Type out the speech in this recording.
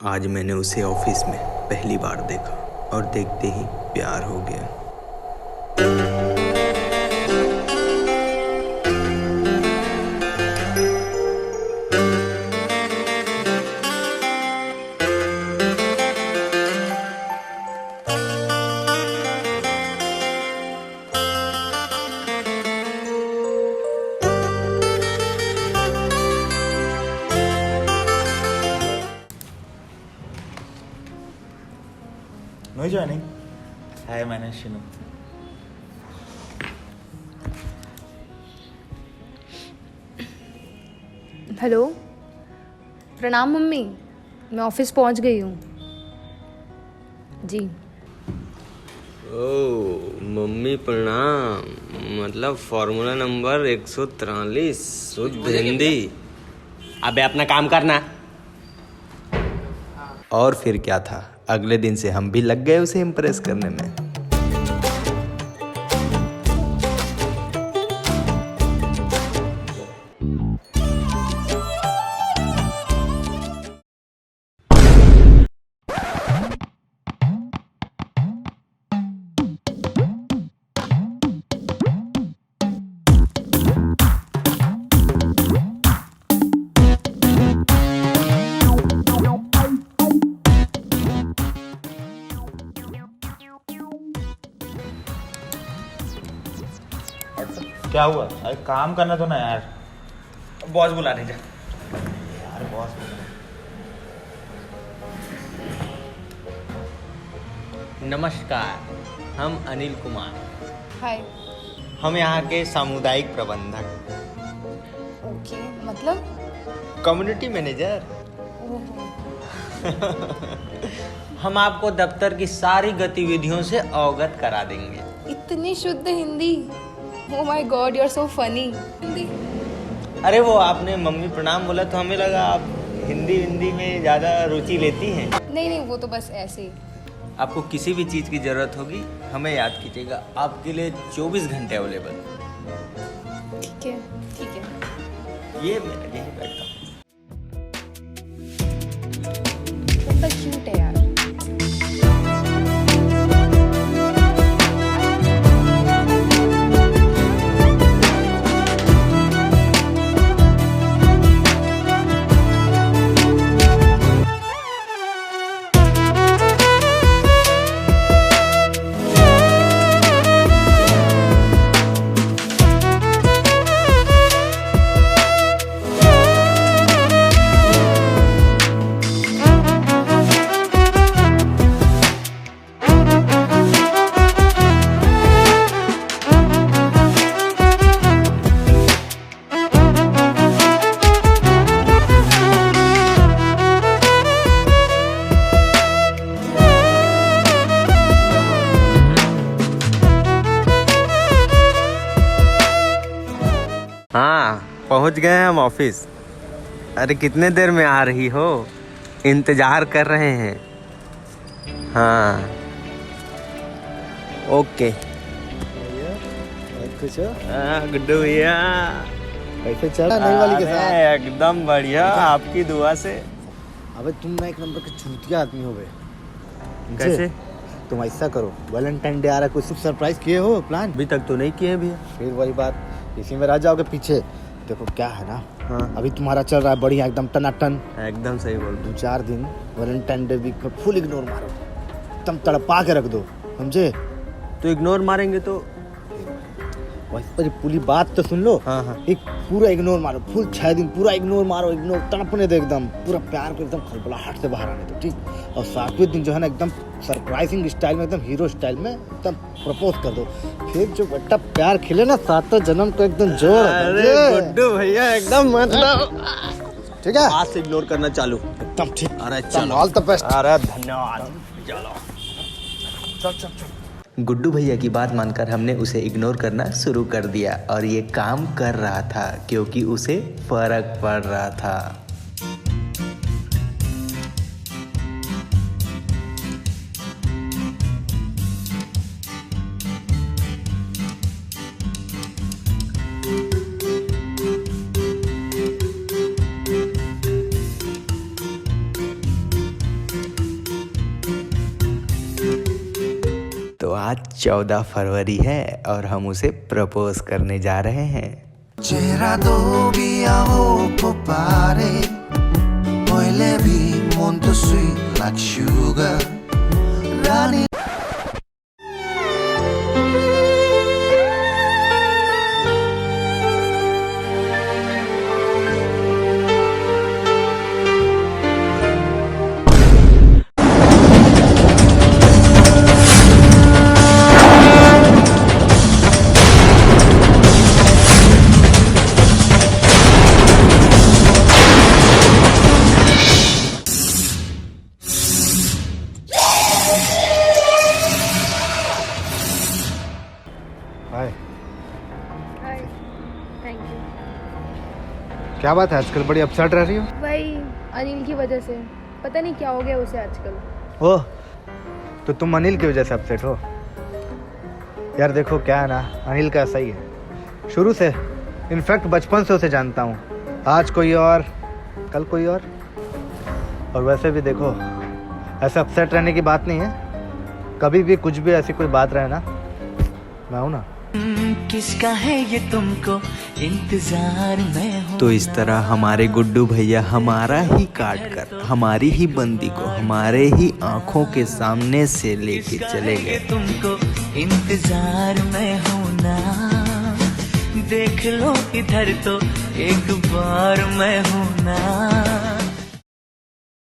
आज मैंने उसे ऑफिस में पहली बार देखा और देखते ही प्यार हो गया। No joining. Hi, my name is Shinu. Hello, प्रणाम मम्मी। मैं ऑफिस पहुंच गई हूँ जी। ओह मम्मी प्रणाम। मतलब फॉर्मूला नंबर 143 शुद्ध हिंदी। अबे अपना काम करना। और फिर क्या था, अगले दिन से हम भी लग गए उसे इम्प्रेस करने में। क्या हुआ? अरे काम करना तो ना यार। बॉस बुला रहे जा। यार बॉस नमस्कार, हम अनिल कुमार। हाय। हम यहाँ के सामुदायिक प्रबंधक, ओके, मतलब कम्युनिटी मैनेजर। हम आपको दफ्तर की सारी गतिविधियों से अवगत करा देंगे। इतनी शुद्ध Hindi. Oh my God, you are so funny. Hindi. अरे वो आपने मम्मी प्रणाम बोला तो हमें लगा आप हिंदी में ज़्यादा रुचि लेती हैं। नहीं, वो तो बस ऐसे ही। आपको किसी भी चीज़ की ज़रूरत होगी हमें याद कीजिएगा, आपके लिए 24 घंटे अवेलेबल। ठीक है। ये मेरा यही बैठता हूँ। कितना क्यूट है यार। हाँ, पहुंच गए हम ऑफिस। अरे कितने देर में आ रही हो? इंतजार कर रहे हैं। हाँ ओके। गुड्डू भैया कैसे चल रहा नई वाली के साथ? एकदम बढ़िया, आपकी दुआ से। अबे तुम ना एक नंबर के चूतिया आदमी हो गए। कैसे? तुम ऐसा करो, वैलेंटाइन डे आ रहा है, कुछ सरप्राइज किए हो प्लान? अभी तक तो नहीं किए भैया। फिर वही बात, इसी में रह जाओगे पीछे। देखो क्या है ना, हाँ। अभी तुम्हारा चल रहा है बढ़िया एकदम टनाटन। एकदम सही बोल। 2-4 दिन वैलेंटाइन डे वीक में फुल इग्नोर मारो, एकदम तड़पा के रख दो, समझे? तो इग्नोर मारेंगे तो? अरे पूरी बात तो सुन लो। हाँ। एक पूरा इग्नोर मारो, फुल 6 दिन पूरा इग्नोर मारो, इग्नोर तड़पने दो एकदम, पूरा प्यार को एकदम खलबलाहट से बाहर आने दो, ठीक? और 7वें दिन जो है ना एकदम सरप्राइजिंग स्टाइल में, एकदम हीरो स्टाइल में एकदम प्रपोज कर दो। फिर जो बेटा प्यार खिले ना 7 जन्म को एकदम जोड़। अरे गुड्डू भैया एकदम मतलब ठीक है, आज से इग्नोर करना चालू। एकदम ठीक। अरे चलो, ऑल द बेस्ट। अरे धन्यवाद। चल। गुड्डू भैया की बात मानकर हमने उसे इग्नोर करना शुरू कर दिया और ये काम कर रहा था क्योंकि उसे फर्क पड़ रहा था। आज 14 फरवरी है और हम उसे प्रपोज करने जा रहे हैं। Cerrado via popare, poi levi monto sweet like sugar. Rani hi, hi, thank you. क्या बात है आजकल बड़ी अपसेट रह रही हो? भाई अनिल की वजह से पता नहीं क्या हो गया उसे आजकल। ओह, तो तुम अनिल की वजह से अपसेट हो? यार देखो क्या है ना, अनिल का ऐसा ही है शुरू से, इनफैक्ट बचपन से उसे जानता हूँ। आज कोई और, कल कोई और वैसे भी देखो, ऐसा अपसेट रहने की बात नहीं है। कभी भी कुछ भी ऐसी कोई बात रहे ना, मैं हूँ ना। किसका है ये तुमको इंतजार में हूँ। तो इस तरह हमारे गुड्डू भैया हमारा ही काट कर हमारी ही बंदी को हमारे ही आंखों के सामने से लेके चले गए। तुमको इंतजार में हूँ ना, देख लो इधर तो एक बार मैं हूँ ना।